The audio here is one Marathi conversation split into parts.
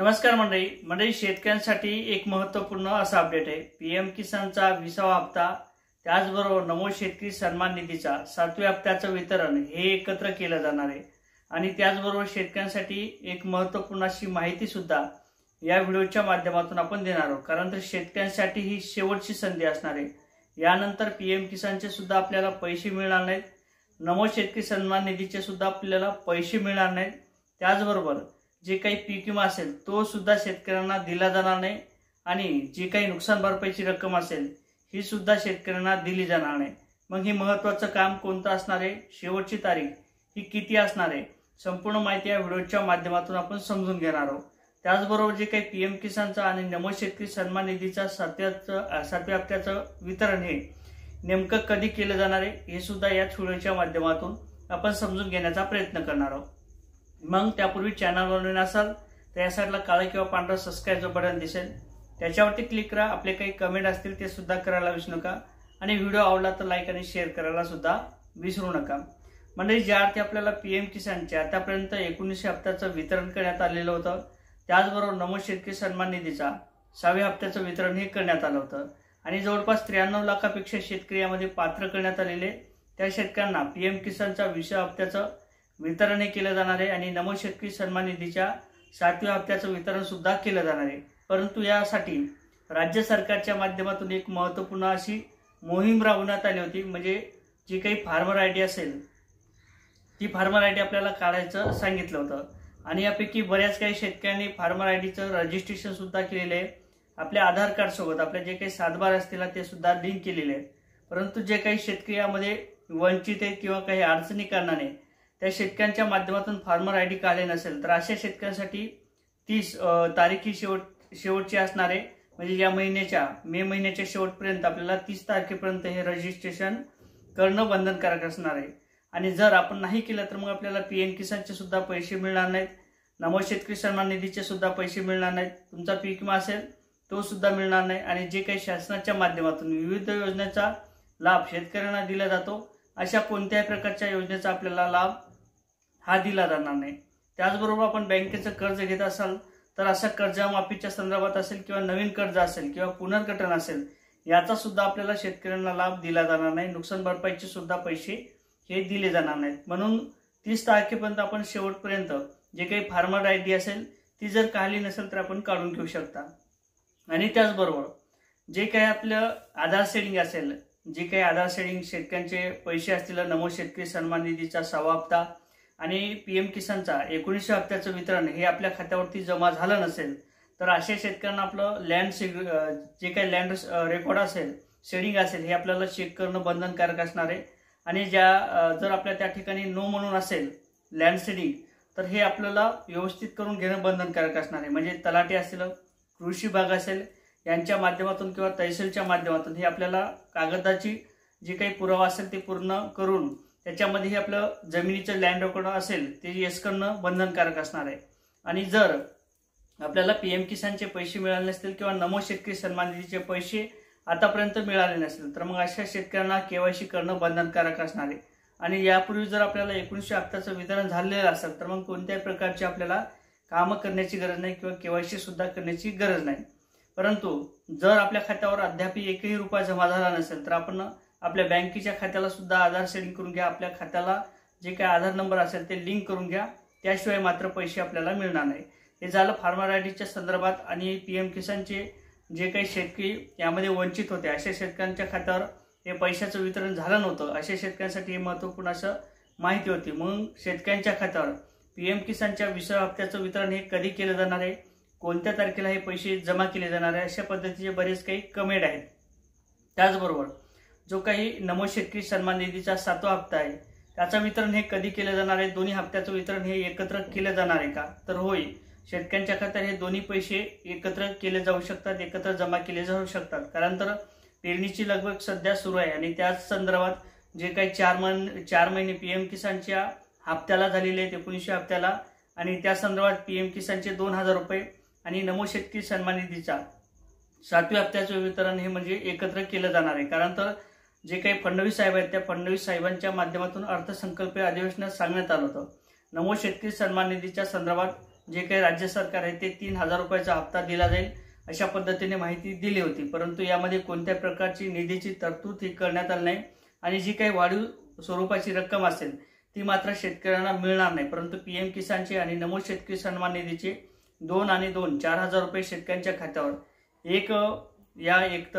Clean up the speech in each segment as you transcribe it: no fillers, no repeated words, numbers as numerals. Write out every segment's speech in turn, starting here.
नमस्कार मंडळी शेतकऱ्यांसाठी एक महत्त्वपूर्ण असा अपडेट आहे। पीएम किसानचा 20वा हप्ता त्याचबरोबर नमो शेतकरी सन्मान निधीचा 7व्या हप्त्याचं वितरण हे एकत्र केलं जाणार आहे आणि त्याचबरोबर शेतकऱ्यांसाठी एक महत्त्वपूर्ण अशी माहिती सुद्धा या व्हिडिओच्या माध्यमातून आपण देणार आहोत। कारण तर शेतकऱ्यांसाठी ही शेवटची संधी असणार आहे। यानंतर पीएम किसानचे सुद्धा आपल्याला पैसे मिळणार नाहीत, नमो शेतकरी सन्मान निधीचे सुद्धा आपल्याला पैसे मिळणार नाहीत। त्याचबरोबर जे काही पीक विमा असेल तो सुद्धा शेतकऱ्यांना दिला जाणार नाही आणि जी काही नुकसान भरपाईची रक्कम असेल ही सुद्धा शेतकऱ्यांना दिली जाणार नाही। मग हे महत्त्वाचं काम कोणतं असणार आहे, शेवटची तारीख ही किती असणार आहे, संपूर्ण माहिती या व्हिडिओच्या माध्यमातून आपण समजून घेणार आहोत। त्याचबरोबर जे काही पीएम किसानचा आणि नमो शेतकरी सन्मान निधीचा 7व्या हप्त्याचं वितरण हे नेमकं कधी केलं जाणार आहे हे सुद्धा या व्हिडिओच्या माध्यमातून आपण समजून घेण्याचा प्रयत्न करणार आहोत। मग त्यापूर्वी चॅनलवर नवीन असाल तर या साईडला काळं किंवा पांढरं सबस्क्राइबचं बटन दिसेल, त्याच्यावरती क्लिक करा। आपले काही कमेंट असतील ते सुद्धा करायला विसरू नका आणि व्हिडिओ आवडला तर लाईक आणि शेअर करायला सुद्धा विसरू नका। म्हणजे ज्या अर्थी आपल्याला पीएम किसानचे आतापर्यंत 19 हप्त्याचं वितरण करण्यात आलेलं होतं, त्याचबरोबर नमो शेतकरी सन्मान निधीचा 6व्या हप्त्याचं वितरण हे करण्यात आलं होतं आणि जवळपास 93 लाखापेक्षा शेतकरी यामध्ये पात्र करण्यात आलेले। त्या शेतकऱ्यांना पीएम किसानचा 20व्या हप्त्याचं वितरण केलं जाणार आहे आणि नमो शेतकरी सन्मान निधीच्या 7व्या हप्त्याचं वितरण सुद्धा केलं जाणार आहे। परंतु यासाठी राज्य सरकारच्या माध्यमातून एक महत्त्वपूर्ण अशी मोहीम राबवण्यात आली होती। म्हणजे जी काही फार्मर आयडी असेल ती फार्मर आयडी आपल्याला काढायचं सांगितलं होतं आणि यापैकी बऱ्याच काही शेतकऱ्यांनी फार्मर आयडीचं रजिस्ट्रेशन सुद्धा केलेलं आहे। आपल्या आधार कार्ड सोबत आपले जे काही 7बार असतील ते सुद्धा लिंक केलेले आहेत। परंतु जे काही शेतकरी यामध्ये वंचित आहेत किंवा काही अडचणी कारणाने त्या शेतकऱ्यांच्या माध्यमातून फार्मर आयडी काढले नसेल तर अशा शेतकऱ्यांसाठी 30 तारीख ही शेवटची असणार आहे। म्हणजे या महिन्याच्या मे महिन्याच्या शेवटपर्यंत आपल्याला 30 तारखेपर्यंत हे रजिस्ट्रेशन करणं बंधनकारक असणार आहे आणि जर आपण नाही केलं तर मग आपल्याला पीएम किसानचे सुद्धा पैसे मिळणार नाहीत, नमो शेतकरी सन्मान निधीचे सुद्धा पैसे मिळणार नाहीत, तुमचा पीक विमा असेल तो सुद्धा मिळणार नाही आणि जे काही शासनाच्या माध्यमातून विविध योजनेचा लाभ शेतकऱ्यांना दिला जातो अशा कोणत्याही प्रकारच्या योजनेचा आपल्याला लाभ हा दिला जाणार नाही। त्याचबरोबर आपण बँकेचं कर्ज घेत असाल तर असं कर्जमाफीच्या संदर्भात असेल किंवा नवीन कर्ज असेल किंवा पुनर्गठन असेल याचा सुद्धा आपल्याला शेतकऱ्यांना लाभ दिला जाणार नाही, नुकसान भरपाईचे सुद्धा पैसे हे दिले जाणार नाहीत। म्हणून 30 तारखेपर्यंत आपण शेवटपर्यंत जे काही फार्मर आयडी असेल ती जर काढली नसेल तर आपण काढून घेऊ शकता। आणि त्याचबरोबर जे काही आपलं आधार सेडिंग असेल, जे काही आधार सेडिंग शेतकऱ्यांचे पैसे असतील नमो शेतकरी सन्मान निधीचा 6वा हप्ता आणि पीएम किसानचा 19 हप्त्याचं वितरण हे आपल्या खात्यावरती जमा झालं नसेल तर अशा शेतकऱ्यांना आपलं जे काही लँड रेकॉर्ड असेल, शेडिंग असेल हे आपल्याला चेक करणं बंधनकारक असणार आहे आणि जर आपल्या त्या ठिकाणी नो म्हणून असेल लँड शेडिंग तर हे आपल्याला व्यवस्थित करून घेणं बंधनकारक असणार आहे। म्हणजे तलाठी असेल, कृषी विभाग असेल यांच्या माध्यमातून किंवा तहसीलच्या माध्यमातून हे आपल्याला कागदाची जे काही पुरावा असेल ते पूर्ण करून त्याच्यामध्ये आपलं जमिनीचं लँड रेकॉर्ड असेल ते येस करणं बंधनकारक असणार आहे। आणि जर आपल्याला पीएम किसानचे पैसे मिळाले नसतील किंवा नमो शेतकरी सन्मान निधीचे पैसे आतापर्यंत मिळाले नसतील तर मग अशा शेतकऱ्यांना केवायसी करणं बंधनकारक असणार आहे। आणि यापूर्वी जर आपल्याला 19 हप्त्याचं वितरण झालेलं असेल तर मग कोणत्याही प्रकारची आपल्याला कामं करण्याची गरज नाही किंवा केवायसी सुद्धा करण्याची गरज नाही। परंतु जर आपल्या खात्यावर अद्याप 1ही रुपया जमा झाला नसेल तर आपण आपल्या बँकेच्या खात्याला सुद्धा आधार सेडिंग करून घ्या, आपल्या खात्याला जे काही आधार नंबर असेल ते लिंक करून घ्या, त्याशिवाय मात्र पैसे आपल्याला मिळणार नाही। हे झालं फार्मर आयडीच्या संदर्भात। आणि पीएम किसानचे जे काही शेतकरी यामध्ये वंचित होते अशा शेतकऱ्यांच्या खात्यावर हे पैशाचं वितरण झालं नव्हतं अशा शेतकऱ्यांसाठी हे महत्त्वपूर्ण असं माहिती होती। मग शेतकऱ्यांच्या खात्यावर पीएम किसानच्या 20व्या हप्त्याचं वितरण हे कधी केलं जाणार आहे, कोणत्या तारखेला हे पैसे जमा केले जाणार आहे, अशा पद्धतीचे बरेच काही कमेंट आहेत। त्याचबरोबर जो काही नमो शेतकरी सन्मान निधीचा 7वा हप्ता आहे त्याचं वितरण हे कधी केलं जाणार आहे, दोन्ही हप्त्याचं वितरण हे एकत्र केलं जाणार आहे का, तर होय, शेतकऱ्यांच्या खात्यात हे दोन्ही पैसे एकत्र केले जाऊ शकतात, एकत्र जमा केले जाऊ शकतात। कारण तर पेरणीची लगबग सध्या सुरू आहे आणि त्याच संदर्भात जे काही 4 महिने पीएम किसानच्या हप्त्याला झालेले आहेत 19 हप्त्याला आणि त्या संदर्भात पीएम किसानचे 2000 रुपये आणि नमो शेतकरी सन्मान निधीचा 7व्या हप्त्याचं वितरण हे म्हणजे एकत्र केलं जाणार आहे। कारण तर जे काही फडणवीस साहेब आहेत त्या फडणवीस साहेबांच्या माध्यमातून अर्थसंकल्पीय अधिवेशनात सांगण्यात आलं होतं नमो शेतकरी सन्मान निधीच्या संदर्भात जे काही राज्य सरकार आहे ते 3,000 रुपयाचा हप्ता दिला जाईल अशा पद्धतीने माहिती दिली होती। परंतु यामध्ये कोणत्या प्रकारची निधीची तरतूद ही करण्यात आली नाही आणि जी काही वाढीव स्वरूपाची रक्कम असेल ती मात्र शेतकऱ्यांना मिळणार नाही। परंतु पीएम किसानचे आणि नमो शेतकरी सन्मान निधीचे 2 आणि 2 4,000 रुपये शेतकऱ्यांच्या खात्यावर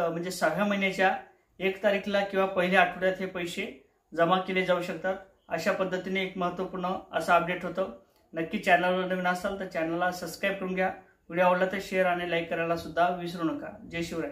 म्हणजे 6व्या महिन्याच्या 1 तारीखला किंवा पहिल्या आठवड्यात हे पैसे जमा केले जाऊ शकतात। अशा पद्धतीने एक महत्त्वपूर्ण असा अपडेट होतं। नक्की चॅनलवर नवीन असाल तर चॅनलला सबस्क्राइब करून घ्या। व्हिडिओ आवडला तर शेअर आणि लाईक करायला सुद्धा विसरू नका। जय शिवराय।